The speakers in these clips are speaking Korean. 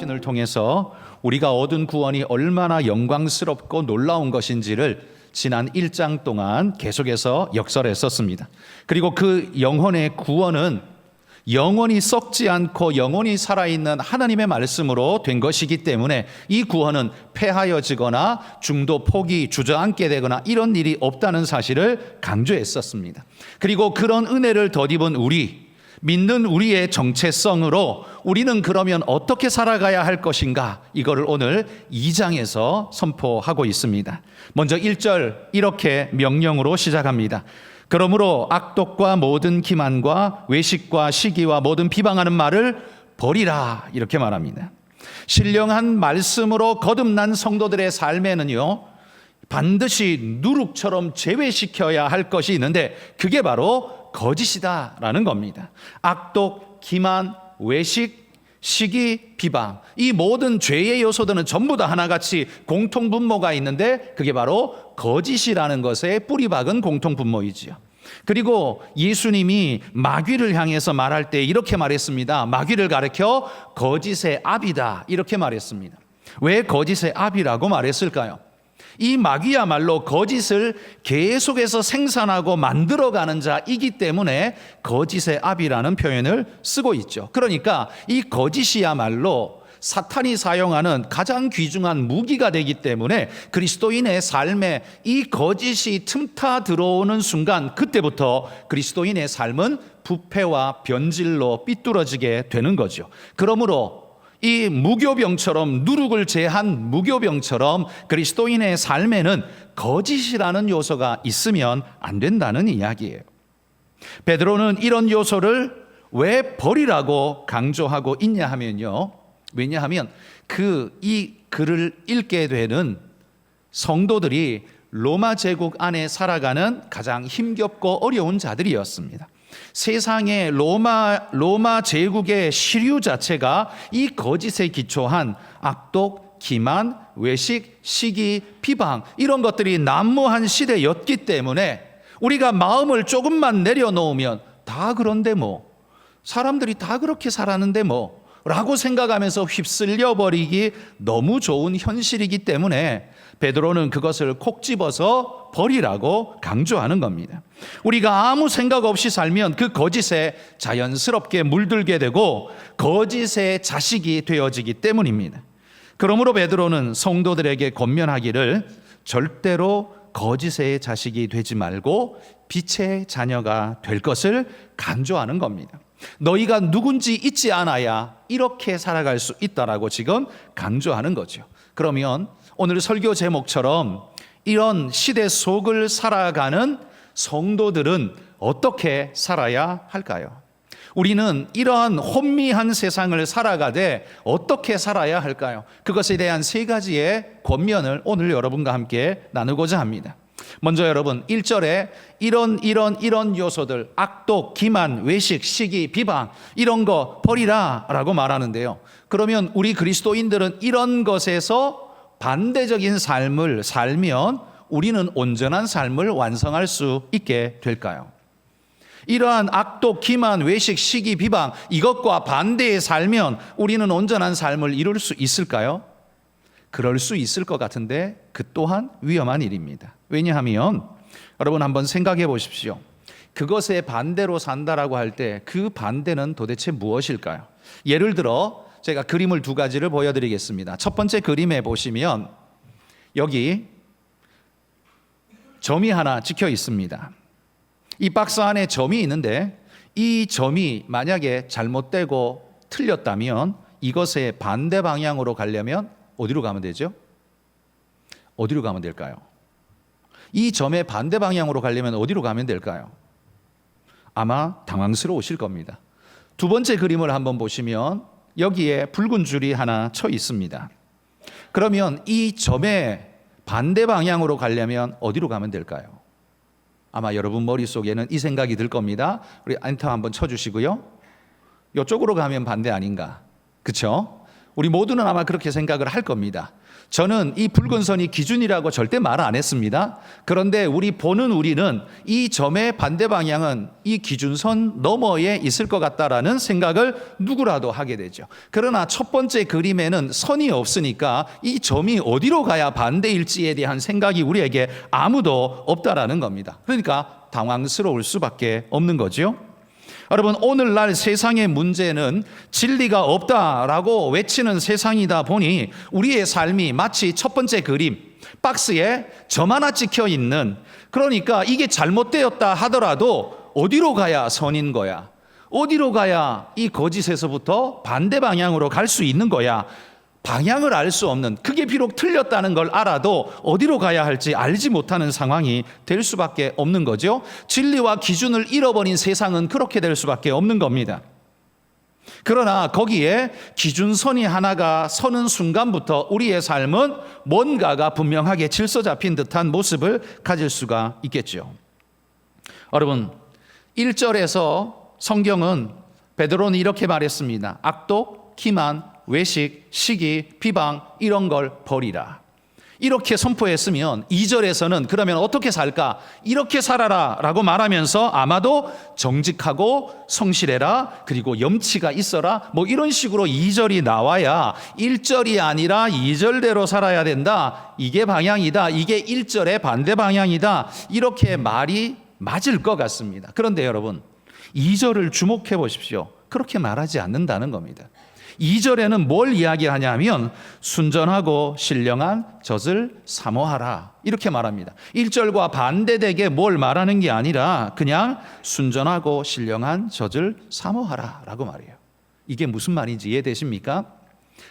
편을 통해서 우리가 얻은 구원이 얼마나 영광스럽고 놀라운 것인지를 지난 1장 동안 계속해서 역설했었습니다. 그리고 그 영혼의 구원은 영원히 썩지 않고 영원히 살아있는 하나님의 말씀으로 된 것이기 때문에 이 구원은 폐하여지거나 중도 포기 주저앉게 되거나 이런 일이 없다는 사실을 강조했었습니다. 그리고 그런 은혜를 덧입은 믿는 우리의 정체성으로 우리는 그러면 어떻게 살아가야 할 것인가, 이거를 오늘 2장에서 선포하고 있습니다. 먼저 1절 이렇게 명령으로 시작합니다. 그러므로 악독과 모든 기만과 외식과 시기와 모든 비방하는 말을 버리라, 이렇게 말합니다. 신령한 말씀으로 거듭난 성도들의 삶에는요, 반드시 누룩처럼 제외시켜야 할 것이 있는데 그게 바로 거짓이다라는 겁니다. 악독, 기만, 외식, 시기, 비방, 이 모든 죄의 요소들은 전부 다 하나같이 공통분모가 있는데 그게 바로 거짓이라는 것에 뿌리박은 공통분모이지요. 그리고 예수님이 마귀를 향해서 말할 때 이렇게 말했습니다. 마귀를 가리켜 거짓의 아비다, 이렇게 말했습니다. 왜 거짓의 아비라고 말했을까요? 이 마귀야말로 거짓을 계속해서 생산하고 만들어가는 자이기 때문에 거짓의 아비라는 표현을 쓰고 있죠. 그러니까 이 거짓이야말로 사탄이 사용하는 가장 귀중한 무기가 되기 때문에 그리스도인의 삶에 이 거짓이 틈타 들어오는 순간, 그때부터 그리스도인의 삶은 부패와 변질로 삐뚤어지게 되는 거죠. 그러므로 이 무교병처럼, 누룩을 제한 무교병처럼 그리스도인의 삶에는 거짓이라는 요소가 있으면 안 된다는 이야기예요. 베드로는 이런 요소를 왜 버리라고 강조하고 있냐 하면요, 왜냐하면 이 글을 읽게 되는 성도들이 로마 제국 안에 살아가는 가장 힘겹고 어려운 자들이었습니다. 세상의 로마 제국의 시류 자체가 이 거짓에 기초한 악독, 기만, 외식, 시기, 비방, 이런 것들이 난무한 시대였기 때문에 우리가 마음을 조금만 내려놓으면 다 그런데 뭐, 사람들이 다 그렇게 살았는데 뭐 라고 생각하면서 휩쓸려 버리기 너무 좋은 현실이기 때문에 베드로는 그것을 콕 집어서 버리라고 강조하는 겁니다. 우리가 아무 생각 없이 살면 그 거짓에 자연스럽게 물들게 되고 거짓의 자식이 되어지기 때문입니다. 그러므로 베드로는 성도들에게 권면하기를 절대로 거짓의 자식이 되지 말고 빛의 자녀가 될 것을 강조하는 겁니다. 너희가 누군지 잊지 않아야 이렇게 살아갈 수 있다라고 지금 강조하는 거죠. 그러면 오늘 설교 제목처럼 이런 시대 속을 살아가는 성도들은 어떻게 살아야 할까요? 우리는 이러한 혼미한 세상을 살아가되 어떻게 살아야 할까요? 그것에 대한 3가지의 권면을 오늘 여러분과 함께 나누고자 합니다. 먼저 여러분, 1절에 이런 요소들, 악독, 기만, 외식, 시기, 비방, 이런 거 버리라 라고 말하는데요. 그러면 우리 그리스도인들은 이런 것에서 반대적인 삶을 살면 우리는 온전한 삶을 완성할 수 있게 될까요? 이러한 악독, 기만, 외식, 시기, 비방, 이것과 반대에 살면 우리는 온전한 삶을 이룰 수 있을까요? 그럴 수 있을 것 같은데 그 또한 위험한 일입니다. 왜냐하면 여러분 한번 생각해 보십시오. 그것에 반대로 산다라고 할 때 그 반대는 도대체 무엇일까요? 예를 들어 제가 그림을 2가지를 보여드리겠습니다. 첫 번째 그림에 보시면 여기 점이 하나 찍혀 있습니다. 이 박스 안에 점이 있는데 이 점이 만약에 잘못되고 틀렸다면 이것의 반대 방향으로 가려면 어디로 가면 되죠? 어디로 가면 될까요? 이 점의 반대 방향으로 가려면 어디로 가면 될까요? 아마 당황스러우실 겁니다. 2번째 그림을 한번 보시면 여기에 붉은 줄이 하나 쳐 있습니다. 그러면 이 점의 반대 방향으로 가려면 어디로 가면 될까요? 아마 여러분 머릿속에는 이 생각이 들 겁니다. 우리 엔터 한번 쳐주시고요. 이쪽으로 가면 반대 아닌가? 그렇죠? 우리 모두는 아마 그렇게 생각을 할 겁니다. 저는 이 붉은 선이 기준이라고 절대 말 안 했습니다. 그런데 우리는 이 점의 반대 방향은 이 기준선 너머에 있을 것 같다라는 생각을 누구라도 하게 되죠. 그러나 첫 번째 그림에는 선이 없으니까 이 점이 어디로 가야 반대일지에 대한 생각이 우리에게 아무도 없다라는 겁니다. 그러니까 당황스러울 수밖에 없는 거죠. 여러분, 오늘날 세상의 문제는 진리가 없다라고 외치는 세상이다 보니 우리의 삶이 마치 첫 번째 그림, 박스에 점 하나 찍혀 있는, 그러니까 이게 잘못되었다 하더라도 어디로 가야 선인 거야? 어디로 가야 이 거짓에서부터 반대 방향으로 갈 수 있는 거야? 방향을 알 수 없는, 그게 비록 틀렸다는 걸 알아도 어디로 가야 할지 알지 못하는 상황이 될 수밖에 없는 거죠. 진리와 기준을 잃어버린 세상은 그렇게 될 수밖에 없는 겁니다. 그러나 거기에 기준선이 하나가 서는 순간부터 우리의 삶은 뭔가가 분명하게 질서 잡힌 듯한 모습을 가질 수가 있겠죠. 여러분, 1절에서 성경은 베드로는 이렇게 말했습니다. 악독, 기만, 외식, 시기, 비방 이런 걸 버리라. 이렇게 선포했으면 2절에서는 그러면 어떻게 살까? 이렇게 살아라 라고 말하면서 아마도 정직하고 성실해라, 그리고 염치가 있어라, 뭐 이런 식으로 2절이 나와야 1절이 아니라 2절대로 살아야 된다, 이게 방향이다, 이게 1절의 반대 방향이다, 이렇게 말이 맞을 것 같습니다. 그런데 여러분, 2절을 주목해 보십시오. 그렇게 말하지 않는다는 겁니다. 2절에는 뭘 이야기하냐면 순전하고 신령한 젖을 사모하라, 이렇게 말합니다. 1절과 반대되게 뭘 말하는 게 아니라 그냥 순전하고 신령한 젖을 사모하라 라고 말해요. 이게 무슨 말인지 이해되십니까?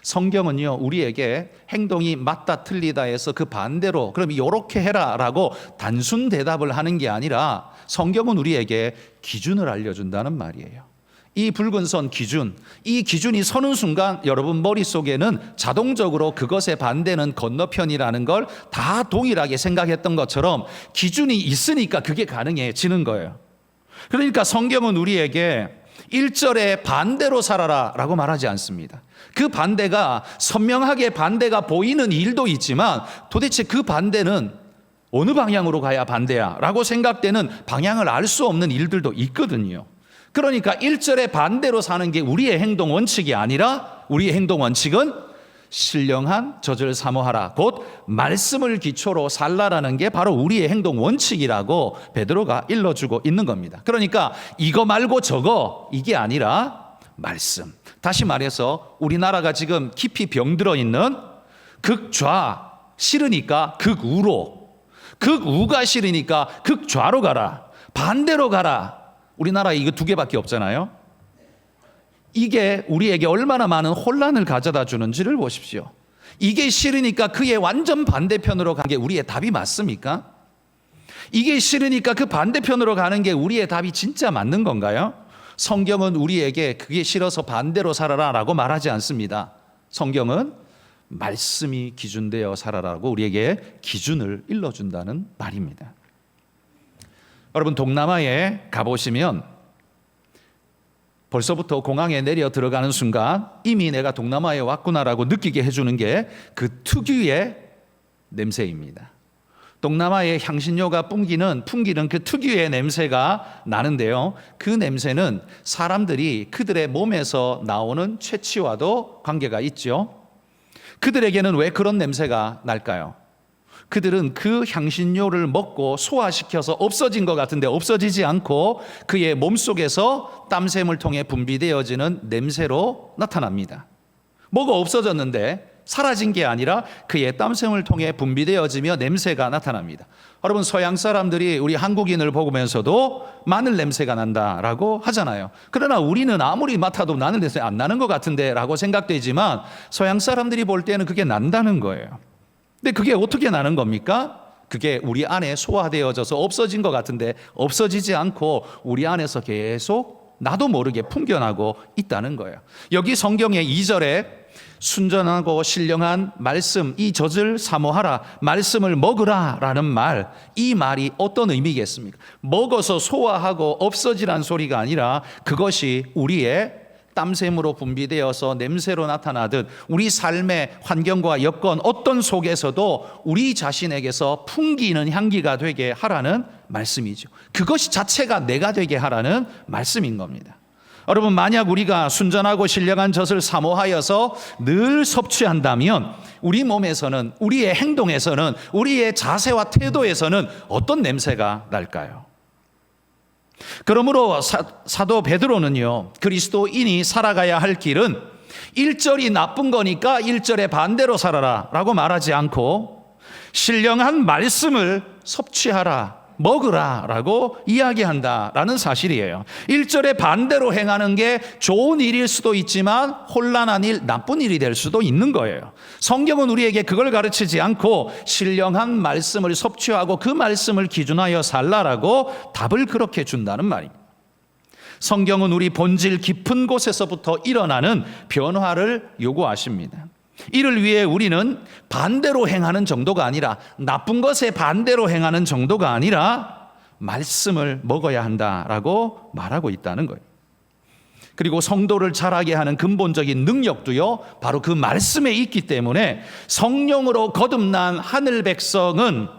성경은요, 우리에게 행동이 맞다 틀리다 해서 그 반대로 그럼 이렇게 해라 라고 단순 대답을 하는 게 아니라 성경은 우리에게 기준을 알려준다는 말이에요. 이 붉은 선 기준, 이 기준이 서는 순간 여러분 머릿속에는 자동적으로 그것의 반대는 건너편이라는 걸 다 동일하게 생각했던 것처럼 기준이 있으니까 그게 가능해지는 거예요. 그러니까 성경은 우리에게 1절에 반대로 살아라 라고 말하지 않습니다. 그 반대가 선명하게 반대가 보이는 일도 있지만 도대체 그 반대는 어느 방향으로 가야 반대야 라고 생각되는 방향을 알 수 없는 일들도 있거든요. 그러니까 1절에 반대로 사는 게 우리의 행동 원칙이 아니라 우리의 행동 원칙은 신령한 젖을 사모하라, 곧 말씀을 기초로 살라라는 게 바로 우리의 행동 원칙이라고 베드로가 일러주고 있는 겁니다. 그러니까 이거 말고 저거, 이게 아니라 말씀. 다시 말해서 우리나라가 지금 깊이 병들어 있는 극좌 싫으니까 극우로, 극우가 싫으니까 극좌로 가라, 반대로 가라. 우리나라 이거 두 개밖에 없잖아요. 이게 우리에게 얼마나 많은 혼란을 가져다 주는지를 보십시오. 이게 싫으니까 그의 완전 반대편으로 가는 게 우리의 답이 맞습니까? 이게 싫으니까 그 반대편으로 가는 게 우리의 답이 진짜 맞는 건가요? 성경은 우리에게 그게 싫어서 반대로 살아라 라고 말하지 않습니다. 성경은 말씀이 기준되어 살아라고 우리에게 기준을 일러준다는 말입니다. 여러분, 동남아에 가보시면 벌써부터 공항에 내려 들어가는 순간 이미 내가 동남아에 왔구나라고 느끼게 해주는 게 그 특유의 냄새입니다. 동남아의 향신료가 풍기는 그 특유의 냄새가 나는데요, 그 냄새는 사람들이 그들의 몸에서 나오는 채취와도 관계가 있죠. 그들에게는 왜 그런 냄새가 날까요? 그들은 그 향신료를 먹고 소화시켜서 없어진 것 같은데 없어지지 않고 그의 몸속에서 땀샘을 통해 분비되어지는 냄새로 나타납니다. 뭐가 없어졌는데 사라진 게 아니라 그의 땀샘을 통해 분비되어지며 냄새가 나타납니다. 여러분, 서양 사람들이 우리 한국인을 보면서도 마늘 냄새가 난다라고 하잖아요. 그러나 우리는 아무리 맡아도 마늘 냄새 안 나는 것 같은데 라고 생각되지만 서양 사람들이 볼 때는 그게 난다는 거예요. 근데 그게 어떻게 나는 겁니까? 그게 우리 안에 소화되어져서 없어진 것 같은데 없어지지 않고 우리 안에서 계속 나도 모르게 풍겨나고 있다는 거예요. 여기 성경의 2절에 순전하고 신령한 말씀, 이 젖을 사모하라, 말씀을 먹으라 라는 말, 이 말이 어떤 의미겠습니까? 먹어서 소화하고 없어지란 소리가 아니라 그것이 우리의 땀샘으로 분비되어서 냄새로 나타나듯 우리 삶의 환경과 여건 어떤 속에서도 우리 자신에게서 풍기는 향기가 되게 하라는 말씀이죠. 그것이 자체가 내가 되게 하라는 말씀인 겁니다. 여러분, 만약 우리가 순전하고 신령한 젖을 사모하여서 늘 섭취한다면 우리 몸에서는, 우리의 행동에서는, 우리의 자세와 태도에서는 어떤 냄새가 날까요? 그러므로 사도 베드로는요, 그리스도인이 살아가야 할 길은 1절이 나쁜 거니까 1절의 반대로 살아라 라고 말하지 않고 신령한 말씀을 섭취하라, 먹으라 라고 이야기한다라는 사실이에요. 1절의 반대로 행하는 게 좋은 일일 수도 있지만 혼란한 일, 나쁜 일이 될 수도 있는 거예요. 성경은 우리에게 그걸 가르치지 않고 신령한 말씀을 섭취하고 그 말씀을 기준하여 살라라고 답을 그렇게 준다는 말입니다. 성경은 우리 본질 깊은 곳에서부터 일어나는 변화를 요구하십니다. 이를 위해 우리는 반대로 행하는 정도가 아니라, 나쁜 것에 반대로 행하는 정도가 아니라 말씀을 먹어야 한다라고 말하고 있다는 거예요. 그리고 성도를 자라게 하는 근본적인 능력도요, 바로 그 말씀에 있기 때문에 성령으로 거듭난 하늘 백성은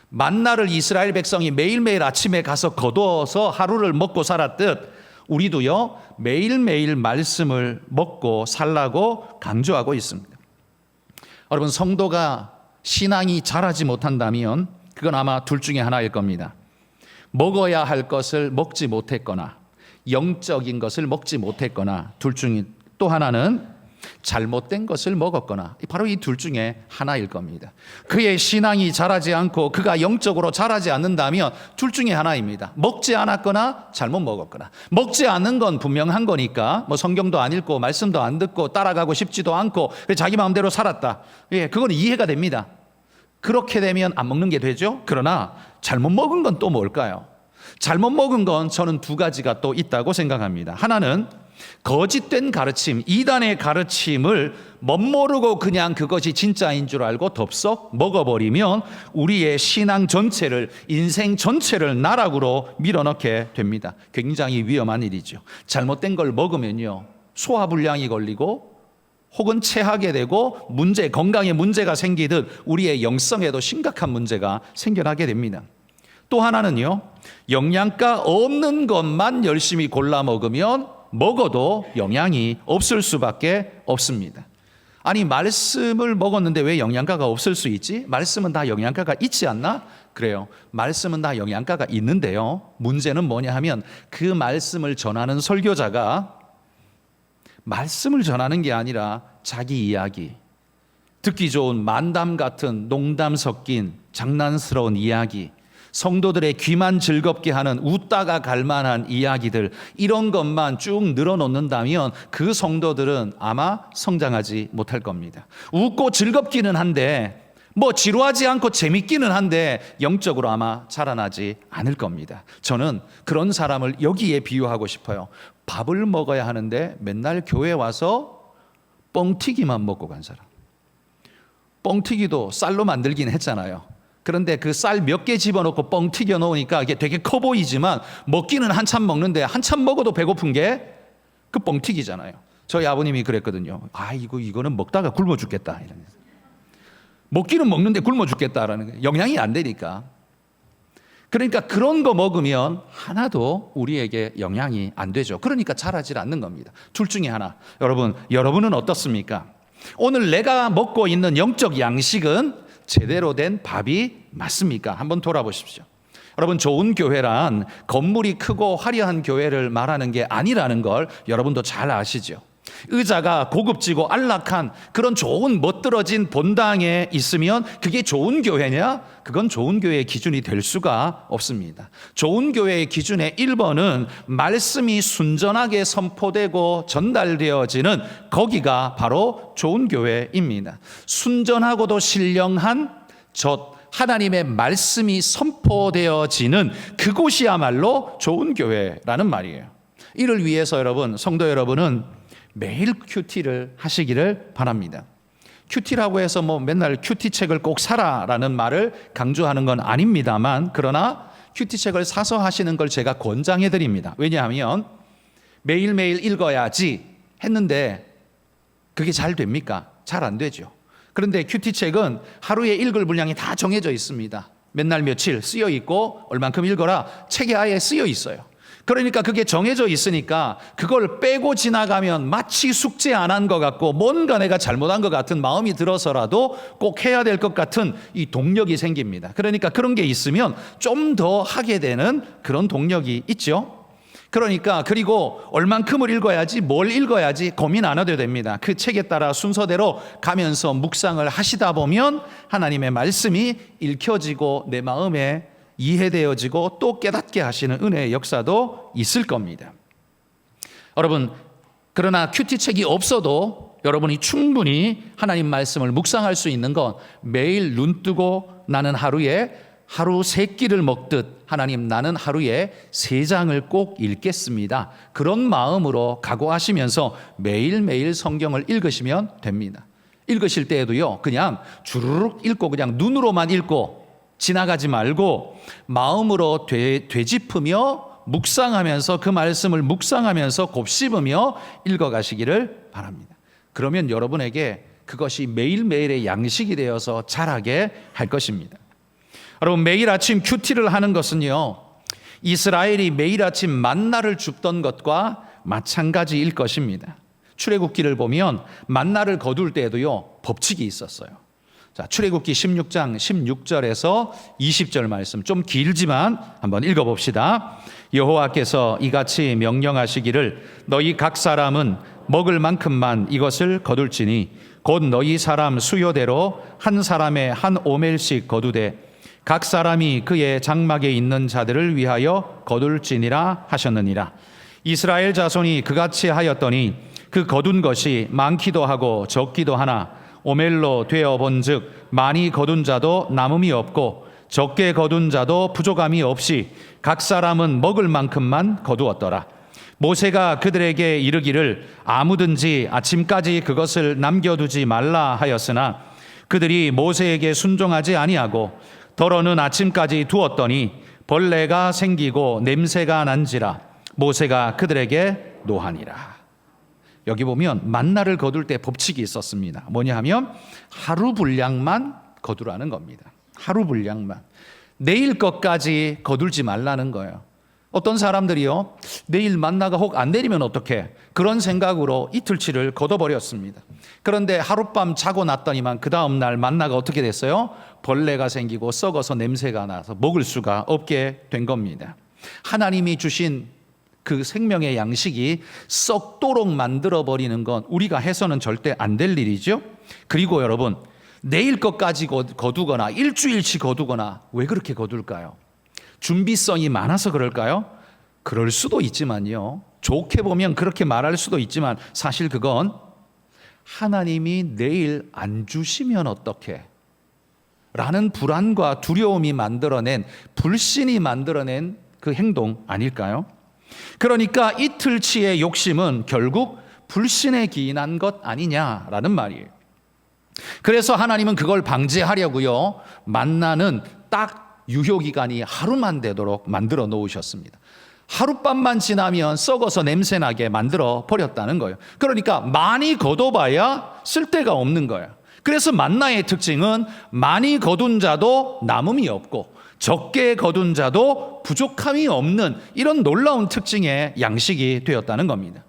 만나를 이스라엘 백성이 매일매일 아침에 가서 거두어서 하루를 먹고 살았듯 우리도요, 매일매일 말씀을 먹고 살라고 강조하고 있습니다. 여러분, 성도가 신앙이 자라지 못한다면 그건 아마 둘 중에 하나일 겁니다. 먹어야 할 것을 먹지 못했거나 영적인 것을 먹지 못했거나, 둘 중에 또 하나는 잘못된 것을 먹었거나, 바로 이 둘 중에 하나일 겁니다. 그의 신앙이 자라지 않고 그가 영적으로 자라지 않는다면 둘 중에 하나입니다. 먹지 않았거나 잘못 먹었거나. 먹지 않는 건 분명한 거니까 뭐 성경도 안 읽고 말씀도 안 듣고 따라가고 싶지도 않고 자기 마음대로 살았다. 예, 그건 이해가 됩니다. 그렇게 되면 안 먹는 게 되죠. 그러나 잘못 먹은 건 또 뭘까요? 잘못 먹은 건 저는 두 가지가 또 있다고 생각합니다. 하나는 거짓된 가르침, 이단의 가르침을 멋모르고 그냥 그것이 진짜인 줄 알고 덥석 먹어버리면 우리의 신앙 전체를, 인생 전체를 나락으로 밀어넣게 됩니다. 굉장히 위험한 일이죠. 잘못된 걸 먹으면요, 소화불량이 걸리고 혹은 체하게 되고 건강에 문제가 생기듯 우리의 영성에도 심각한 문제가 생겨나게 됩니다. 또 하나는요, 영양가 없는 것만 열심히 골라 먹으면 먹어도 영양이 없을 수밖에 없습니다. 아니, 말씀을 먹었는데 왜 영양가가 없을 수 있지? 말씀은 다 영양가가 있지 않나? 그래요. 말씀은 다 영양가가 있는데요, 문제는 뭐냐 하면 그 말씀을 전하는 설교자가 말씀을 전하는 게 아니라 자기 이야기, 듣기 좋은 만담 같은 농담 섞인 장난스러운 이야기, 성도들의 귀만 즐겁게 하는 웃다가 갈 만한 이야기들, 이런 것만 쭉 늘어놓는다면 그 성도들은 아마 성장하지 못할 겁니다. 웃고 즐겁기는 한데, 뭐 지루하지 않고 재밌기는 한데 영적으로 아마 자라나지 않을 겁니다. 저는 그런 사람을 여기에 비유하고 싶어요. 밥을 먹어야 하는데 맨날 교회 와서 뻥튀기만 먹고 간 사람. 뻥튀기도 쌀로 만들긴 했잖아요. 그런데 그 쌀 몇 개 집어넣고 뻥 튀겨 놓으니까 이게 되게 커 보이지만 먹기는 한참 먹는데 한참 먹어도 배고픈 게 그 뻥튀기잖아요. 저희 아버님이 그랬거든요. 이거는 먹다가 굶어 죽겠다. 이러면서. 먹기는 먹는데 굶어 죽겠다라는 거예요. 영양이 안 되니까. 그러니까 그런 거 먹으면 하나도 우리에게 영향이 안 되죠. 그러니까 자라질 않는 겁니다. 둘 중에 하나. 여러분은 어떻습니까? 오늘 내가 먹고 있는 영적 양식은 제대로 된 밥이 맞습니까? 한번 돌아보십시오. 여러분, 좋은 교회란 건물이 크고 화려한 교회를 말하는 게 아니라는 걸 여러분도 잘 아시죠? 의자가 고급지고 안락한 그런 좋은 멋들어진 본당에 있으면 그게 좋은 교회냐? 그건 좋은 교회의 기준이 될 수가 없습니다. 좋은 교회의 기준의 1번은 말씀이 순전하게 선포되고 전달되어지는 거기가 바로 좋은 교회입니다. 순전하고도 신령한 하나님의 말씀이 선포되어지는 그곳이야말로 좋은 교회라는 말이에요. 이를 위해서 성도 여러분은 매일 큐티를 하시기를 바랍니다. 큐티라고 해서 맨날 큐티 책을 꼭 사라라는 말을 강조하는 건 아닙니다만, 그러나 큐티 책을 사서 하시는 걸 제가 권장해 드립니다. 왜냐하면 매일매일 읽어야지 했는데 그게 잘 됩니까? 잘 안 되죠. 그런데 큐티책은 하루에 읽을 분량이 다 정해져 있습니다. 맨날 며칠 쓰여 있고 얼만큼 읽어라 책에 아예 쓰여 있어요. 그러니까 그게 정해져 있으니까 그걸 빼고 지나가면 마치 숙제 안 한 것 같고 뭔가 내가 잘못한 것 같은 마음이 들어서라도 꼭 해야 될 것 같은 이 동력이 생깁니다. 그러니까 그런 게 있으면 좀 더 하게 되는 그런 동력이 있죠. 그러니까 그리고 얼만큼을 읽어야지 뭘 읽어야지 고민 안 해도 됩니다. 그 책에 따라 순서대로 가면서 묵상을 하시다 보면 하나님의 말씀이 읽혀지고 내 마음에 이해되어지고 또 깨닫게 하시는 은혜의 역사도 있을 겁니다. 여러분, 그러나 큐티책이 없어도 여러분이 충분히 하나님 말씀을 묵상할 수 있는 건 매일 눈 뜨고 나는 하루에 하루 3끼를 먹듯 하나님 나는 하루에 3장을 꼭 읽겠습니다. 그런 마음으로 각오하시면서 매일매일 성경을 읽으시면 됩니다. 읽으실 때에도요, 그냥 주르륵 읽고 그냥 눈으로만 읽고 지나가지 말고 마음으로 되짚으며 묵상하면서 그 말씀을 묵상하면서 곱씹으며 읽어가시기를 바랍니다. 그러면 여러분에게 그것이 매일매일의 양식이 되어서 자라게 할 것입니다. 여러분, 매일 아침 큐티를 하는 것은요, 이스라엘이 매일 아침 만나를 줍던 것과 마찬가지일 것입니다. 출애굽기를 보면 만나를 거둘 때에도요, 법칙이 있었어요. 자, 출애굽기 16장 16절에서 20절 말씀 좀 길지만 한번 읽어봅시다. 여호와께서 이같이 명령하시기를 너희 각 사람은 먹을 만큼만 이것을 거둘지니 곧 너희 사람 수요대로 한 사람의 한 오멜씩 거두되 각 사람이 그의 장막에 있는 자들을 위하여 거둘지니라 하셨느니라. 이스라엘 자손이 그같이 하였더니 그 거둔 것이 많기도 하고 적기도 하나 오멜로 되어 본즉 많이 거둔 자도 남음이 없고 적게 거둔 자도 부족함이 없이 각 사람은 먹을 만큼만 거두었더라. 모세가 그들에게 이르기를 아무든지 아침까지 그것을 남겨두지 말라 하였으나 그들이 모세에게 순종하지 아니하고 더러는 아침까지 두었더니 벌레가 생기고 냄새가 난지라 모세가 그들에게 노하니라. 여기 보면 만나를 거둘 때 법칙이 있었습니다. 뭐냐 하면 하루 분량만 거두라는 겁니다. 하루 분량만. 내일 것까지 거둘지 말라는 거예요. 어떤 사람들이요, 내일 만나가 혹 안 내리면 어떡해, 그런 생각으로 이틀치를 걷어버렸습니다. 그런데 하룻밤 자고 났더니만 그 다음 날 만나가 어떻게 됐어요? 벌레가 생기고 썩어서 냄새가 나서 먹을 수가 없게 된 겁니다. 하나님이 주신 그 생명의 양식이 썩도록 만들어버리는 건 우리가 해서는 절대 안 될 일이죠. 그리고 여러분, 내일 것까지 거두거나 일주일치 거두거나 왜 그렇게 거둘까요? 준비성이 많아서 그럴까요? 그럴 수도 있지만요, 좋게 보면 그렇게 말할 수도 있지만 사실 그건 하나님이 내일 안 주시면 어떡해? 라는 불안과 두려움이 만들어낸, 불신이 만들어낸 그 행동 아닐까요? 그러니까 이틀치의 욕심은 결국 불신에 기인한 것 아니냐라는 말이에요. 그래서 하나님은 그걸 방지하려고요, 만나는 딱 유효기간이 하루만 되도록 만들어 놓으셨습니다. 하룻밤만 지나면 썩어서 냄새나게 만들어 버렸다는 거예요. 그러니까 많이 거둬봐야 쓸데가 없는 거예요. 그래서 만나의 특징은 많이 거둔 자도 남음이 없고 적게 거둔 자도 부족함이 없는 이런 놀라운 특징의 양식이 되었다는 겁니다.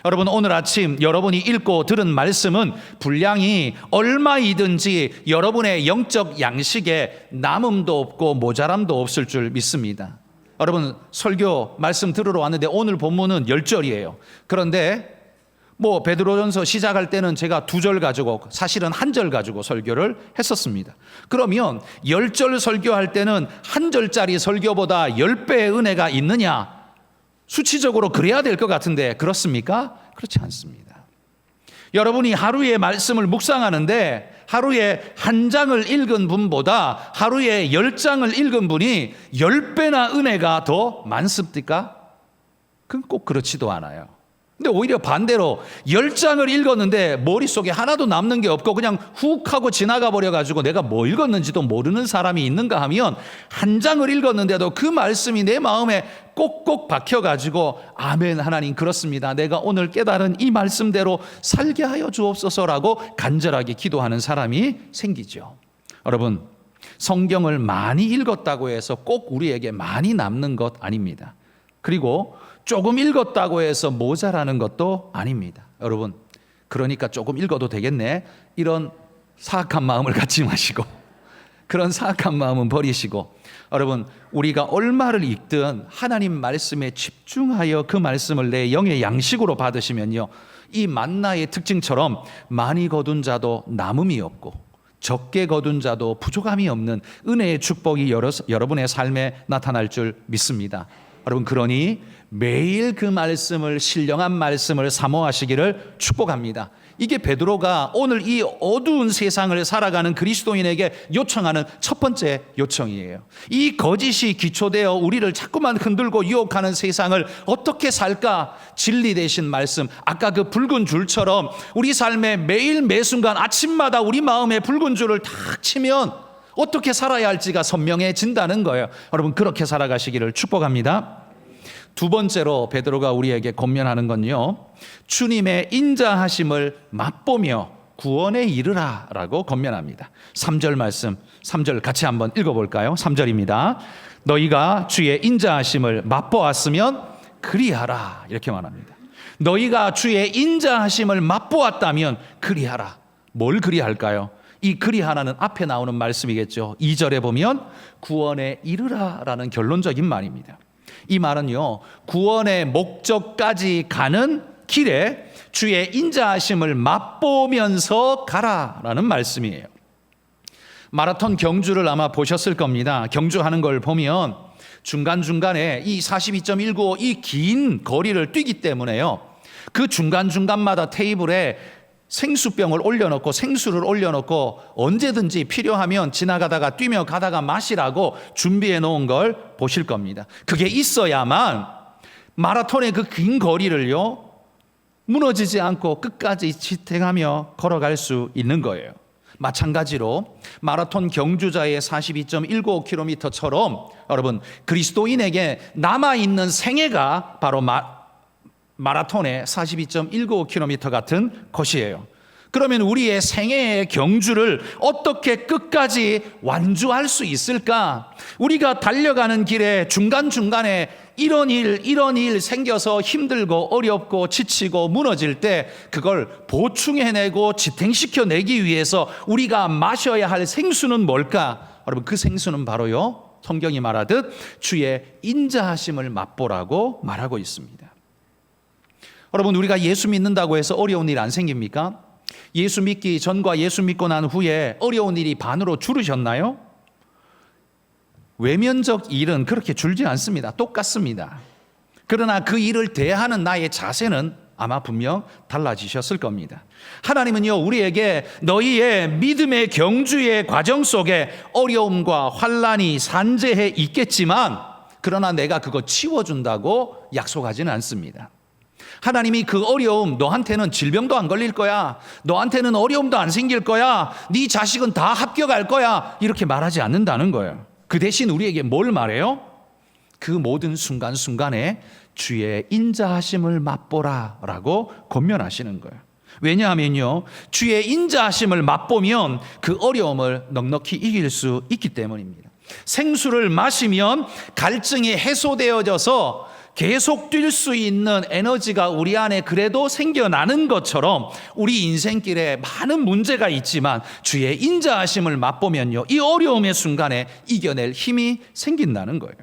여러분, 오늘 아침 여러분이 읽고 들은 말씀은 분량이 얼마이든지 여러분의 영적 양식에 남음도 없고 모자람도 없을 줄 믿습니다. 여러분, 설교 말씀 들으러 왔는데 오늘 본문은 10절이에요. 그런데 베드로전서 시작할 때는 제가 2절 가지고, 사실은 1절 가지고 설교를 했었습니다. 그러면 10절 설교할 때는 1절짜리 설교보다 10배의 은혜가 있느냐? 수치적으로 그래야 될 것 같은데 그렇습니까? 그렇지 않습니다. 여러분이 하루에 말씀을 묵상하는데 하루에 1장을 읽은 분보다 하루에 10장을 읽은 분이 10배나 은혜가 더 많습니까? 그건 꼭 그렇지도 않아요. 근데 오히려 반대로 10장을 읽었는데 머릿속에 하나도 남는 게 없고 그냥 훅 하고 지나가 버려가지고 내가 뭐 읽었는지도 모르는 사람이 있는가 하면, 한 장을 읽었는데도 그 말씀이 내 마음에 꼭꼭 박혀가지고 아멘 하나님 그렇습니다, 내가 오늘 깨달은 이 말씀대로 살게 하여 주옵소서라고 간절하게 기도하는 사람이 생기죠. 여러분, 성경을 많이 읽었다고 해서 꼭 우리에게 많이 남는 것 아닙니다. 그리고 조금 읽었다고 해서 모자라는 것도 아닙니다. 여러분, 그러니까 조금 읽어도 되겠네, 이런 사악한 마음을 갖지 마시고, 그런 사악한 마음은 버리시고, 여러분, 우리가 얼마를 읽든 하나님 말씀에 집중하여 그 말씀을 내 영의 양식으로 받으시면요, 이 만나의 특징처럼 많이 거둔 자도 남음이 없고 적게 거둔 자도 부족함이 없는 은혜의 축복이 여러분의 삶에 나타날 줄 믿습니다. 여러분, 그러니 매일 그 말씀을, 신령한 말씀을 사모하시기를 축복합니다. 이게 베드로가 오늘 이 어두운 세상을 살아가는 그리스도인에게 요청하는 첫 번째 요청이에요. 이 거짓이 기초되어 우리를 자꾸만 흔들고 유혹하는 세상을 어떻게 살까? 진리 되신 말씀, 아까 그 붉은 줄처럼 우리 삶에 매일 매순간 아침마다 우리 마음에 붉은 줄을 탁 치면 어떻게 살아야 할지가 선명해진다는 거예요. 여러분, 그렇게 살아가시기를 축복합니다. 두 번째로 베드로가 우리에게 권면하는 건요, 주님의 인자하심을 맛보며 구원에 이르라 라고 권면합니다. 3절 말씀, 3절 같이 한번 읽어볼까요? 3절입니다. 너희가 주의 인자하심을 맛보았으면 그리하라, 이렇게 말합니다. 너희가 주의 인자하심을 맛보았다면 그리하라. 뭘 그리할까요? 이 그리하라는 앞에 나오는 말씀이겠죠. 2절에 보면 구원에 이르라 라는 결론적인 말입니다. 이 말은요, 구원의 목적까지 가는 길에 주의 인자하심을 맛보면서 가라라는 말씀이에요. 마라톤 경주를 아마 보셨을 겁니다. 경주하는 걸 보면 중간중간에 이 42.195 이 긴 거리를 뛰기 때문에요, 그 중간중간마다 테이블에 생수병을 올려놓고, 생수를 올려놓고 언제든지 필요하면 지나가다가 뛰며 가다가 마시라고 준비해 놓은 걸 보실 겁니다. 그게 있어야만 마라톤의 그 긴 거리를요, 무너지지 않고 끝까지 지탱하며 걸어갈 수 있는 거예요. 마찬가지로 마라톤 경주자의 42.195km처럼 여러분, 그리스도인에게 남아있는 생애가 바로 마라톤의 42.195km 같은 것이에요. 그러면 우리의 생애의 경주를 어떻게 끝까지 완주할 수 있을까? 우리가 달려가는 길에 중간중간에 이런 일 생겨서 힘들고 어렵고 지치고 무너질 때 그걸 보충해내고 지탱시켜내기 위해서 우리가 마셔야 할 생수는 뭘까? 여러분, 그 생수는 바로요, 성경이 말하듯 주의 인자하심을 맛보라고 말하고 있습니다. 여러분, 우리가 예수 믿는다고 해서 어려운 일 안 생깁니까? 예수 믿기 전과 예수 믿고 난 후에 어려운 일이 반으로 줄으셨나요? 외면적 일은 그렇게 줄지 않습니다. 똑같습니다. 그러나 그 일을 대하는 나의 자세는 아마 분명 달라지셨을 겁니다. 하나님은요, 우리에게 너희의 믿음의 경주의 과정 속에 어려움과 환난이 산재해 있겠지만, 그러나 내가 그거 치워준다고 약속하지는 않습니다. 하나님이 그 어려움, 너한테는 질병도 안 걸릴 거야, 너한테는 어려움도 안 생길 거야, 네 자식은 다 합격할 거야, 이렇게 말하지 않는다는 거예요. 그 대신 우리에게 뭘 말해요? 그 모든 순간순간에 주의 인자하심을 맛보라 라고 권면하시는 거예요. 왜냐하면요, 주의 인자하심을 맛보면 그 어려움을 넉넉히 이길 수 있기 때문입니다. 생수를 마시면 갈증이 해소되어져서 계속 뛸 수 있는 에너지가 우리 안에 그래도 생겨나는 것처럼 우리 인생길에 많은 문제가 있지만 주의 인자하심을 맛보면요, 이 어려움의 순간에 이겨낼 힘이 생긴다는 거예요.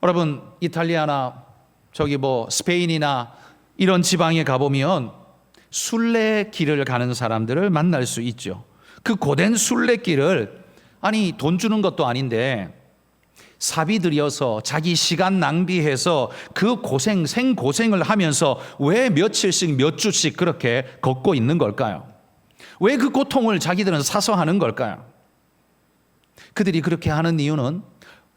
여러분, 이탈리아나 스페인이나 이런 지방에 가보면 순례길을 가는 사람들을 만날 수 있죠. 그 고된 순례길을, 아니 돈 주는 것도 아닌데 사비 들여서 자기 시간 낭비해서 그 생고생을 하면서 왜 며칠씩 몇 주씩 그렇게 걷고 있는 걸까요? 왜 그 고통을 자기들은 사서 하는 걸까요? 그들이 그렇게 하는 이유는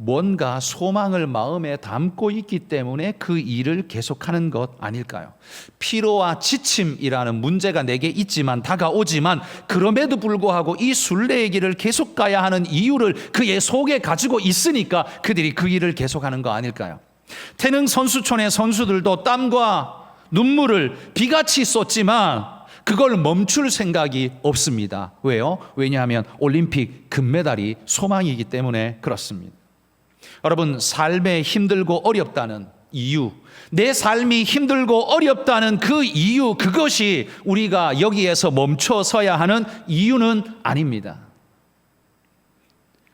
뭔가 소망을 마음에 담고 있기 때문에 그 일을 계속하는 것 아닐까요? 피로와 지침이라는 문제가 내게 있지만 다가오지만 그럼에도 불구하고 이 순례의 길을 계속 가야 하는 이유를 그의 속에 가지고 있으니까 그들이 그 일을 계속하는 거 아닐까요? 태릉 선수촌의 선수들도 땀과 눈물을 비같이 쏟지만 그걸 멈출 생각이 없습니다. 왜요? 왜냐하면 올림픽 금메달이 소망이기 때문에 그렇습니다. 여러분, 삶에 힘들고 어렵다는 이유, 내 삶이 힘들고 어렵다는 그 이유, 그것이 우리가 여기에서 멈춰서야 하는 이유는 아닙니다.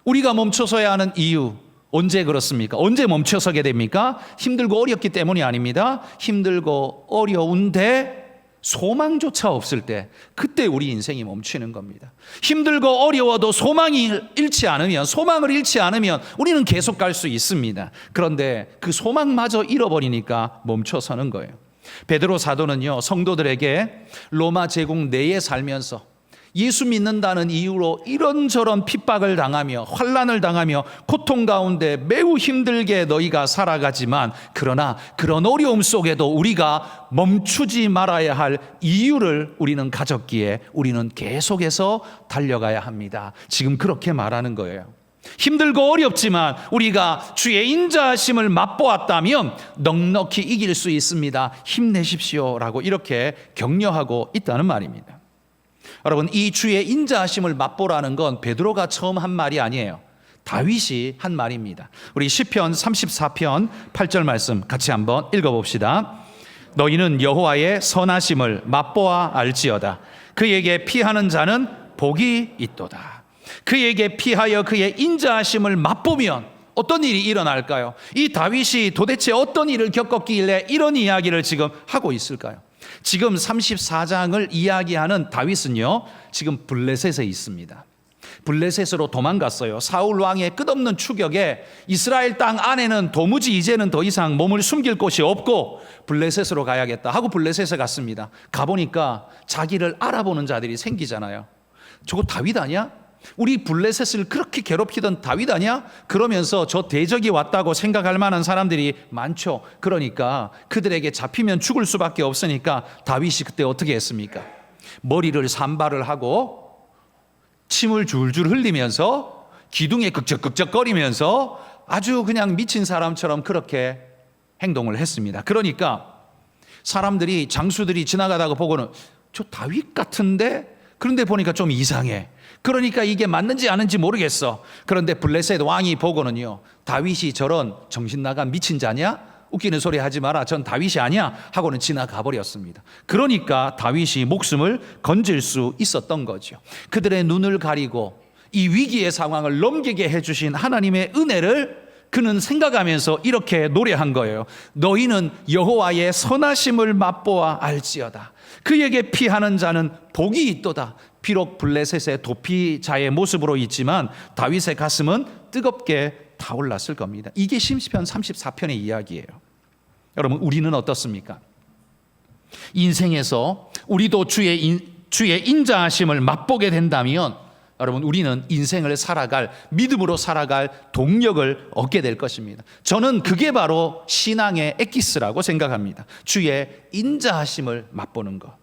우리가 멈춰서야 하는 이유, 언제 그렇습니까? 언제 멈춰서게 됩니까? 힘들고 어렵기 때문이 아닙니다. 힘들고 어려운데 소망조차 없을 때, 그때 우리 인생이 멈추는 겁니다. 힘들고 어려워도 소망을 잃지 않으면 우리는 계속 갈 수 있습니다. 그런데 그 소망마저 잃어버리니까 멈춰서는 거예요. 베드로 사도는요, 성도들에게 로마 제국 내에 살면서 예수 믿는다는 이유로 이런저런 핍박을 당하며 환난을 당하며 고통 가운데 매우 힘들게 너희가 살아가지만, 그러나 그런 어려움 속에도 우리가 멈추지 말아야 할 이유를 우리는 가졌기에 우리는 계속해서 달려가야 합니다. 지금 그렇게 말하는 거예요. 힘들고 어렵지만 우리가 주의 인자하심을 맛보았다면 넉넉히 이길 수 있습니다. 힘내십시오라고 이렇게 격려하고 있다는 말입니다. 여러분, 이 주의 인자하심을 맛보라는 건 베드로가 처음 한 말이 아니에요. 다윗이 한 말입니다. 우리 시편 34편 8절 말씀 같이 한번 읽어봅시다. 너희는 여호와의 선하심을 맛보아 알지어다. 그에게 피하는 자는 복이 있도다. 그에게 피하여 그의 인자하심을 맛보면 어떤 일이 일어날까요? 이 다윗이 도대체 어떤 일을 겪었길래 이런 이야기를 지금 하고 있을까요? 지금 34장을 이야기하는 다윗은요, 지금 블레셋에 있습니다. 블레셋으로 도망갔어요. 사울 왕의 끝없는 추격에 이스라엘 땅 안에는 도무지 이제는 더 이상 몸을 숨길 곳이 없고 블레셋으로 가야겠다 하고 블레셋에 갔습니다. 가보니까 자기를 알아보는 자들이 생기잖아요. 저거 다윗 아니야? 우리 블레셋을 그렇게 괴롭히던 다윗 아니야? 그러면서 저 대적이 왔다고 생각할 만한 사람들이 많죠. 그러니까 그들에게 잡히면 죽을 수밖에 없으니까 다윗이 그때 어떻게 했습니까? 머리를 산발을 하고 침을 줄줄 흘리면서 기둥에 극적극적거리면서 아주 그냥 미친 사람처럼 그렇게 행동을 했습니다. 그러니까 사람들이, 장수들이 지나가다가 보고는 저 다윗 같은데? 그런데 보니까 좀 이상해. 그러니까 이게 맞는지 아닌지 모르겠어. 그런데 블레셋 왕이 보고는요, 다윗이 저런 정신 나간 미친 자냐? 웃기는 소리 하지 마라. 전 다윗이 아니야 하고는 지나가 버렸습니다. 그러니까 다윗이 목숨을 건질 수 있었던 거죠. 그들의 눈을 가리고 이 위기의 상황을 넘기게 해주신 하나님의 은혜를 그는 생각하면서 이렇게 노래한 거예요. 너희는 여호와의 선하심을 맛보아 알지어다. 그에게 피하는 자는 복이 있도다. 비록 블레셋의 도피자의 모습으로 있지만 다윗의 가슴은 뜨겁게 타올랐을 겁니다. 이게 시편 34편의 이야기예요. 여러분, 우리는 어떻습니까? 인생에서 우리도 주의 인자하심을 맛보게 된다면 여러분, 우리는 인생을 살아갈, 믿음으로 살아갈 동력을 얻게 될 것입니다. 저는 그게 바로 신앙의 엑기스라고 생각합니다. 주의 인자하심을 맛보는 것.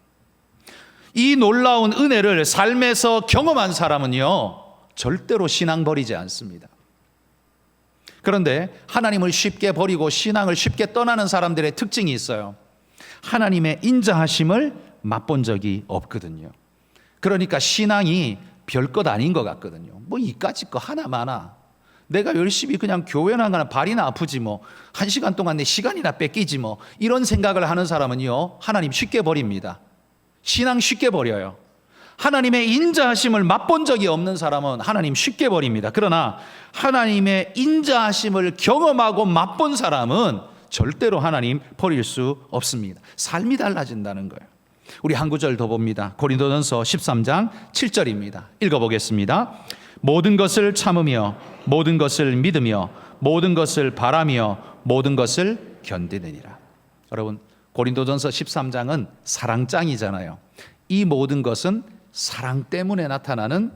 이 놀라운 은혜를 삶에서 경험한 사람은요, 절대로 신앙 버리지 않습니다. 그런데 하나님을 쉽게 버리고 신앙을 쉽게 떠나는 사람들의 특징이 있어요. 하나님의 인자하심을 맛본 적이 없거든요. 그러니까 신앙이 별것 아닌 것 같거든요. 뭐 이까짓 거 하나마나, 내가 열심히 그냥 교회 나가나 발이나 아프지 뭐, 1시간 동안 내 시간이나 뺏기지 뭐, 이런 생각을 하는 사람은요, 하나님 쉽게 버립니다. 신앙 쉽게 버려요. 하나님의 인자하심을 맛본 적이 없는 사람은 하나님 쉽게 버립니다. 그러나 하나님의 인자하심을 경험하고 맛본 사람은 절대로 하나님 버릴 수 없습니다. 삶이 달라진다는 거예요. 우리 한 구절 더 봅니다. 고린도전서 13장 7절입니다. 읽어보겠습니다. 모든 것을 참으며 모든 것을 믿으며 모든 것을 바라며 모든 것을 견디느니라. 여러분, 고린도전서 13장은 사랑장이잖아요. 이 모든 것은 사랑 때문에 나타나는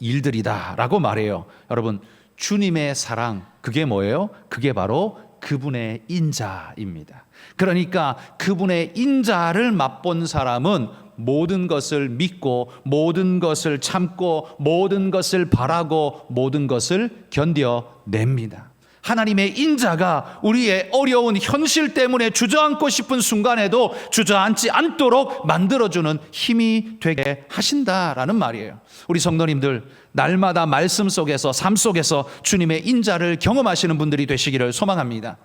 일들이다 라고 말해요. 여러분, 주님의 사랑, 그게 뭐예요? 그게 바로 그분의 인자입니다. 그러니까 그분의 인자를 맛본 사람은 모든 것을 믿고 모든 것을 참고 모든 것을 바라고 모든 것을 견뎌냅니다. 하나님의 인자가 우리의 어려운 현실 때문에 주저앉고 싶은 순간에도 주저앉지 않도록 만들어주는 힘이 되게 하신다라는 말이에요. 우리 성도님들, 날마다 말씀 속에서 삶 속에서 주님의 인자를 경험하시는 분들이 되시기를 소망합니다.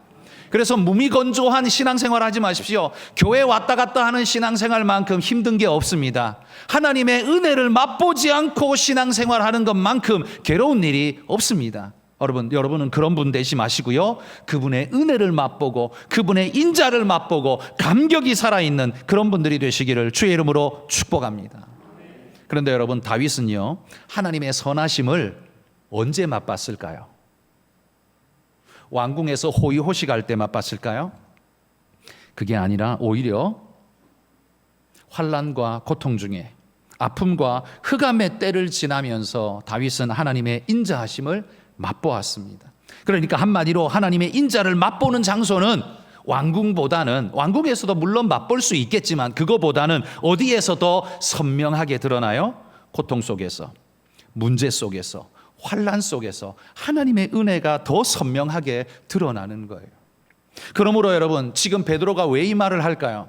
그래서 무미건조한 신앙생활 하지 마십시오. 교회 왔다 갔다 하는 신앙생활만큼 힘든 게 없습니다. 하나님의 은혜를 맛보지 않고 신앙생활하는 것만큼 괴로운 일이 없습니다. 여러분은 그런 분 되지 마시고요. 그분의 은혜를 맛보고 그분의 인자를 맛보고 감격이 살아있는 그런 분들이 되시기를 주의 이름으로 축복합니다. 그런데 여러분, 다윗은요, 하나님의 선하심을 언제 맛봤을까요? 왕궁에서 호의호식할 때 맛봤을까요? 그게 아니라 오히려 환난과 고통 중에 아픔과 흑암의 때를 지나면서 다윗은 하나님의 인자하심을 맛보았습니다. 그러니까 한마디로 하나님의 인자를 맛보는 장소는 왕궁보다는, 왕궁에서도 물론 맛볼 수 있겠지만 그거보다는 어디에서 더 선명하게 드러나요? 고통 속에서, 문제 속에서, 환난 속에서 하나님의 은혜가 더 선명하게 드러나는 거예요. 그러므로 여러분, 지금 베드로가 왜 이 말을 할까요?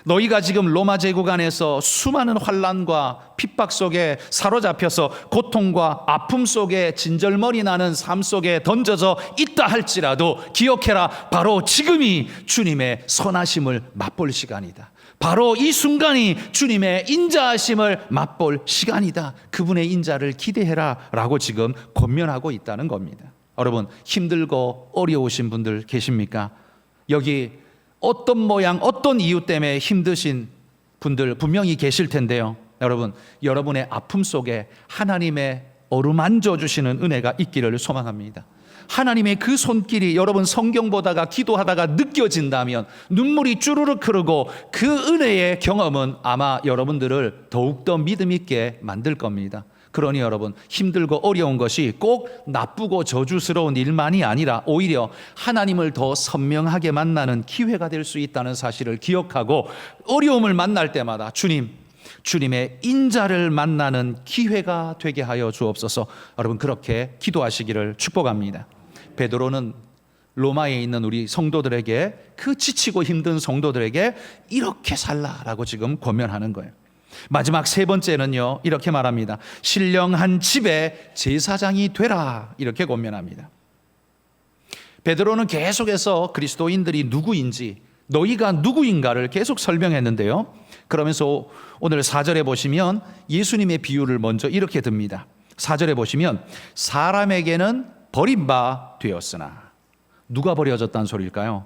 너희가 지금 로마 제국 안에서 수많은 환난과 핍박 속에 사로잡혀서 고통과 아픔 속에 진절머리 나는 삶 속에 던져져 있다 할지라도 기억해라. 바로 지금이 주님의 선하심을 맛볼 시간이다. 바로 이 순간이 주님의 인자하심을 맛볼 시간이다. 그분의 인자를 기대해라 라고 지금 권면하고 있다는 겁니다. 여러분, 힘들고 어려우신 분들 계십니까? 여기 어떤 모양, 어떤 이유 때문에 힘드신 분들 분명히 계실 텐데요. 여러분, 여러분의 아픔 속에 하나님의 어루만져 주시는 은혜가 있기를 소망합니다. 하나님의 그 손길이 여러분 성경 보다가 기도하다가 느껴진다면 눈물이 주르륵 흐르고 그 은혜의 경험은 아마 여러분들을 더욱더 믿음 있게 만들 겁니다. 그러니 여러분, 힘들고 어려운 것이 꼭 나쁘고 저주스러운 일만이 아니라 오히려 하나님을 더 선명하게 만나는 기회가 될 수 있다는 사실을 기억하고 어려움을 만날 때마다 주님의 인자를 만나는 기회가 되게 하여 주옵소서. 여러분, 그렇게 기도하시기를 축복합니다. 베드로는 로마에 있는 우리 성도들에게, 그 지치고 힘든 성도들에게 이렇게 살라라고 지금 권면하는 거예요. 마지막 세 번째는요, 이렇게 말합니다. 신령한 집의 제사장이 되라, 이렇게 권면합니다. 베드로는 계속해서 그리스도인들이 누구인지, 너희가 누구인가를 계속 설명했는데요. 그러면서 오늘 4절에 보시면 예수님의 비유를 먼저 이렇게 듭니다. 4절에 보시면 사람에게는 버림바 되었으나, 누가 버려졌다는 소리일까요?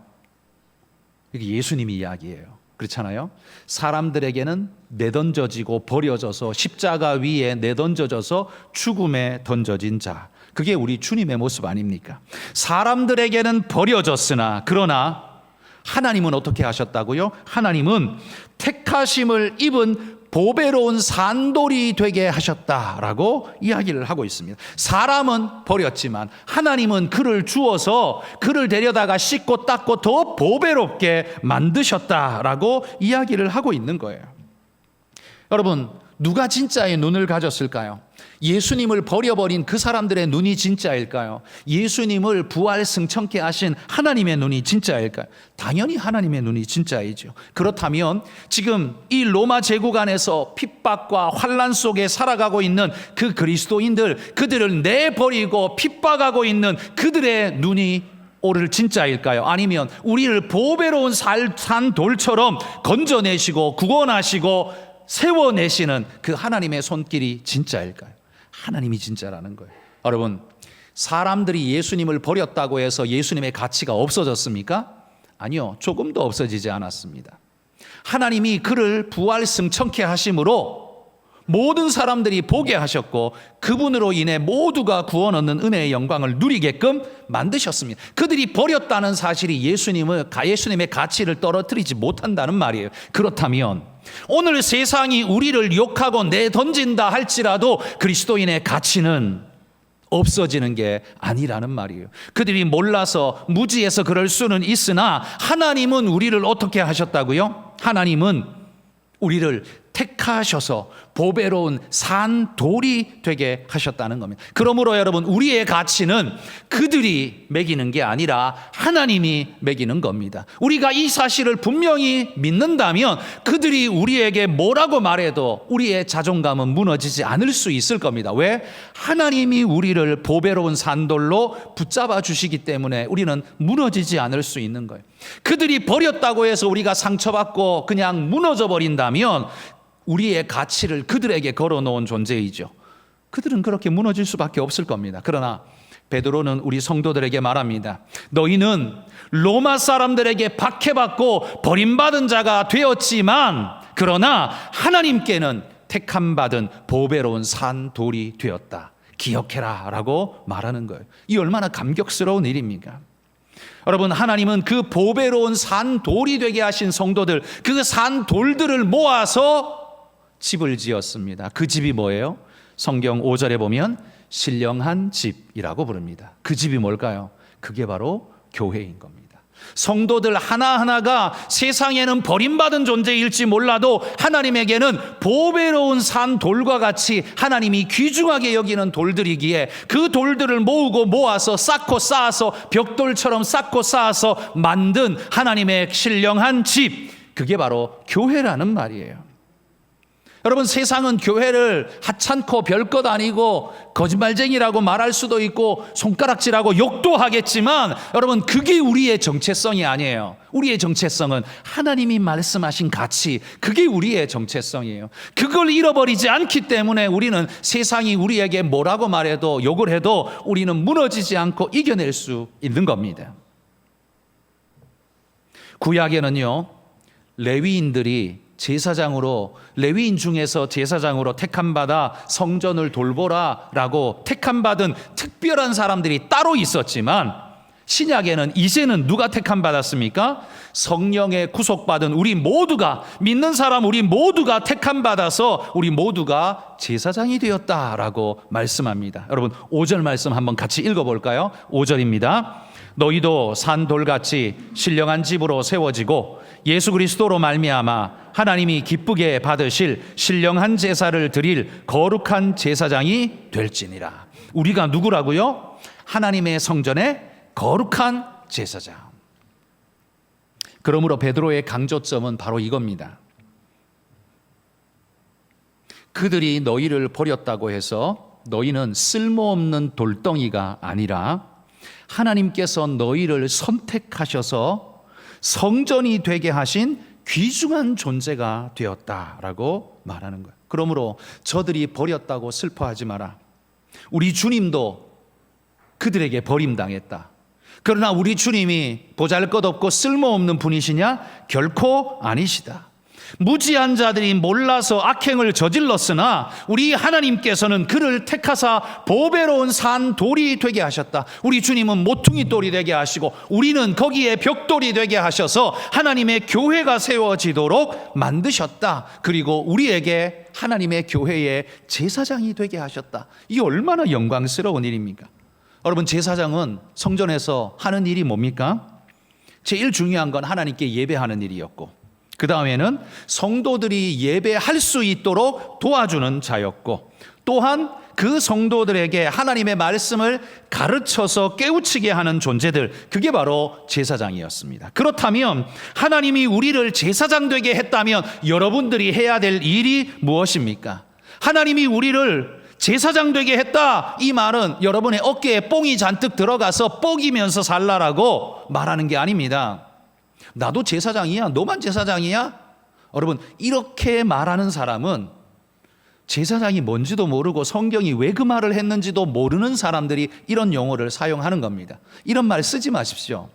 이게 예수님이 이야기예요. 그렇잖아요. 사람들에게는 내던져지고 버려져서 십자가 위에 내던져져서 죽음에 던져진 자, 그게 우리 주님의 모습 아닙니까? 사람들에게는 버려졌으나, 그러나 하나님은 어떻게 하셨다고요? 하나님은 택하심을 입은 보배로운 산돌이 되게 하셨다라고 이야기를 하고 있습니다. 사람은 버렸지만 하나님은 그를 주어서 그를 데려다가 씻고 닦고 더 보배롭게 만드셨다라고 이야기를 하고 있는 거예요. 여러분, 누가 진짜의 눈을 가졌을까요? 예수님을 버려버린 그 사람들의 눈이 진짜일까요? 예수님을 부활 승천케 하신 하나님의 눈이 진짜일까요? 당연히 하나님의 눈이 진짜이죠. 그렇다면 지금 이 로마 제국 안에서 핍박과 환난 속에 살아가고 있는 그 그리스도인들, 그들을 내버리고 핍박하고 있는 그들의 눈이 오를 진짜일까요? 아니면 우리를 보배로운 산돌처럼 건져내시고 구원하시고 세워내시는 그 하나님의 손길이 진짜일까요? 하나님이 진짜라는 거예요. 여러분, 사람들이 예수님을 버렸다고 해서 예수님의 가치가 없어졌습니까? 아니요, 조금도 없어지지 않았습니다. 하나님이 그를 부활 승천케 하심으로 모든 사람들이 보게 하셨고 그분으로 인해 모두가 구원 얻는 은혜의 영광을 누리게끔 만드셨습니다. 그들이 버렸다는 사실이 예수님의 가치를 떨어뜨리지 못한다는 말이에요. 그렇다면 오늘 세상이 우리를 욕하고 내던진다 할지라도 그리스도인의 가치는 없어지는 게 아니라는 말이에요. 그들이 몰라서 무지해서 그럴 수는 있으나 하나님은 우리를 어떻게 하셨다고요? 하나님은 우리를 택하셔서 보배로운 산돌이 되게 하셨다는 겁니다. 그러므로 여러분, 우리의 가치는 그들이 매기는 게 아니라 하나님이 매기는 겁니다. 우리가 이 사실을 분명히 믿는다면 그들이 우리에게 뭐라고 말해도 우리의 자존감은 무너지지 않을 수 있을 겁니다. 왜? 하나님이 우리를 보배로운 산돌로 붙잡아 주시기 때문에 우리는 무너지지 않을 수 있는 거예요. 그들이 버렸다고 해서 우리가 상처받고 그냥 무너져 버린다면 우리의 가치를 그들에게 걸어놓은 존재이죠. 그들은 그렇게 무너질 수밖에 없을 겁니다. 그러나 베드로는 우리 성도들에게 말합니다. 너희는 로마 사람들에게 박해받고 버림받은 자가 되었지만 그러나 하나님께는 택함받은 보배로운 산돌이 되었다. 기억해라 라고 말하는 거예요. 이 얼마나 감격스러운 일입니까? 여러분, 하나님은 그 보배로운 산돌이 되게 하신 성도들, 그 산돌들을 모아서 집을 지었습니다. 그 집이 뭐예요? 성경 5절에 보면 신령한 집이라고 부릅니다. 그 집이 뭘까요? 그게 바로 교회인 겁니다. 성도들 하나하나가 세상에는 버림받은 존재일지 몰라도 하나님에게는 보배로운 산돌과 같이 하나님이 귀중하게 여기는 돌들이기에 그 돌들을 모으고 모아서 쌓고 쌓아서 벽돌처럼 쌓고 쌓아서 만든 하나님의 신령한 집, 그게 바로 교회라는 말이에요. 여러분, 세상은 교회를 하찮고 별것 아니고 거짓말쟁이라고 말할 수도 있고 손가락질하고 욕도 하겠지만 여러분, 그게 우리의 정체성이 아니에요. 우리의 정체성은 하나님이 말씀하신 가치, 그게 우리의 정체성이에요. 그걸 잃어버리지 않기 때문에 우리는 세상이 우리에게 뭐라고 말해도 욕을 해도 우리는 무너지지 않고 이겨낼 수 있는 겁니다. 구약에는요, 레위인들이 제사장으로, 레위인 중에서 제사장으로 택함받아 성전을 돌보라라고 택함받은 특별한 사람들이 따로 있었지만 신약에는 이제는 누가 택함받았습니까? 성령에 구속받은 우리 모두가, 믿는 사람 우리 모두가 택함받아서 우리 모두가 제사장이 되었다라고 말씀합니다. 여러분, 5절 말씀 한번 같이 읽어볼까요? 5절입니다. 너희도 산돌같이 신령한 집으로 세워지고 예수 그리스도로 말미암아 하나님이 기쁘게 받으실 신령한 제사를 드릴 거룩한 제사장이 될지니라. 우리가 누구라고요? 하나님의 성전의 거룩한 제사장. 그러므로 베드로의 강조점은 바로 이겁니다. 그들이 너희를 버렸다고 해서 너희는 쓸모없는 돌덩이가 아니라 하나님께서 너희를 선택하셔서 성전이 되게 하신 귀중한 존재가 되었다라고 말하는 거예요. 그러므로 저들이 버렸다고 슬퍼하지 마라. 우리 주님도 그들에게 버림당했다. 그러나 우리 주님이 보잘것없고 쓸모없는 분이시냐? 결코 아니시다. 무지한 자들이 몰라서 악행을 저질렀으나 우리 하나님께서는 그를 택하사 보배로운 산돌이 되게 하셨다. 우리 주님은 모퉁이 돌이 되게 하시고 우리는 거기에 벽돌이 되게 하셔서 하나님의 교회가 세워지도록 만드셨다. 그리고 우리에게 하나님의 교회의 제사장이 되게 하셨다. 이게 얼마나 영광스러운 일입니까? 여러분, 제사장은 성전에서 하는 일이 뭡니까? 제일 중요한 건 하나님께 예배하는 일이었고, 그 다음에는 성도들이 예배할 수 있도록 도와주는 자였고, 또한 그 성도들에게 하나님의 말씀을 가르쳐서 깨우치게 하는 존재들, 그게 바로 제사장이었습니다. 그렇다면 하나님이 우리를 제사장 되게 했다면 여러분들이 해야 될 일이 무엇입니까? 하나님이 우리를 제사장 되게 했다, 이 말은 여러분의 어깨에 뽕이 잔뜩 들어가서 뻐기면서 살라라고 말하는 게 아닙니다. 나도 제사장이야, 너만 제사장이야? 여러분, 이렇게 말하는 사람은 제사장이 뭔지도 모르고 성경이 왜 그 말을 했는지도 모르는 사람들이 이런 용어를 사용하는 겁니다. 이런 말 쓰지 마십시오.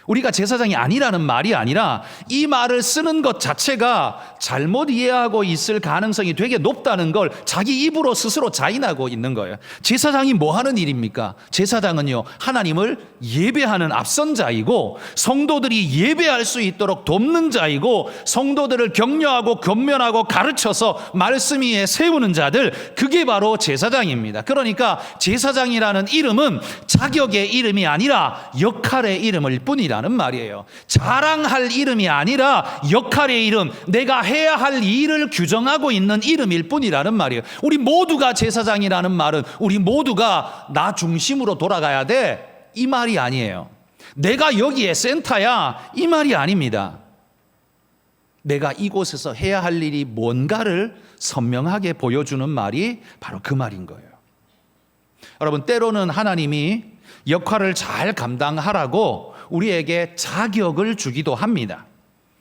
우리가 제사장이 아니라는 말이 아니라 이 말을 쓰는 것 자체가 잘못 이해하고 있을 가능성이 되게 높다는 걸 자기 입으로 스스로 자인하고 있는 거예요. 제사장이 뭐 하는 일입니까? 제사장은요, 하나님을 예배하는 앞선 자이고 성도들이 예배할 수 있도록 돕는 자이고 성도들을 격려하고 권면하고 가르쳐서 말씀 위에 세우는 자들, 그게 바로 제사장입니다. 그러니까 제사장이라는 이름은 자격의 이름이 아니라 역할의 이름일 뿐이라는 말이에요. 자랑할 이름이 아니라 역할의 이름, 내가 해야 할 일을 규정하고 있는 이름일 뿐이라는 말이에요. 우리 모두가 제사장이라는 말은 우리 모두가 나 중심으로 돌아가야 돼, 이 말이 아니에요. 내가 여기에 센터야, 이 말이 아닙니다. 내가 이곳에서 해야 할 일이 뭔가를 선명하게 보여주는 말이 바로 그 말인 거예요. 여러분, 때로는 하나님이 역할을 잘 감당하라고 우리에게 자격을 주기도 합니다.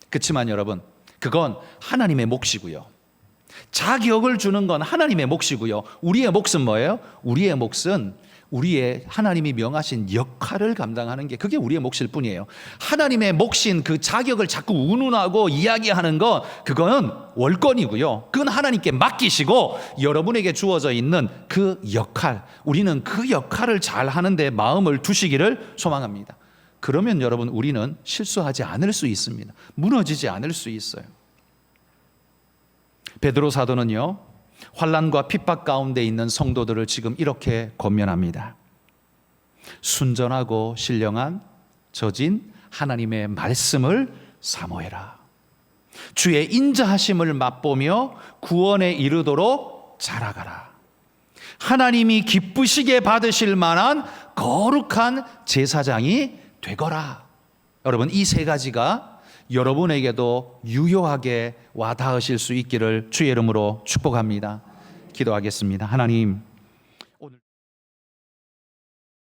그렇지만 여러분, 그건 하나님의 몫이고요. 자격을 주는 건 하나님의 몫이고요. 우리의 몫은 뭐예요? 우리의 몫은 우리의 하나님이 명하신 역할을 감당하는 게, 그게 우리의 몫일 뿐이에요. 하나님의 몫인 그 자격을 자꾸 운운하고 이야기하는 거, 그건 월권이고요. 그건 하나님께 맡기시고 여러분에게 주어져 있는 그 역할, 우리는 그 역할을 잘 하는데 마음을 두시기를 소망합니다. 그러면 여러분, 우리는 실수하지 않을 수 있습니다. 무너지지 않을 수 있어요. 베드로 사도는요, 환난과 핍박 가운데 있는 성도들을 지금 이렇게 권면합니다. 순전하고 신령한 저진 하나님의 말씀을 사모해라. 주의 인자하심을 맛보며 구원에 이르도록 자라가라. 하나님이 기쁘시게 받으실 만한 거룩한 제사장이 되거라. 여러분, 이 세 가지가 여러분에게도 유효하게 와 닿으실 수 있기를 주의 이름으로 축복합니다. 기도하겠습니다. 하나님,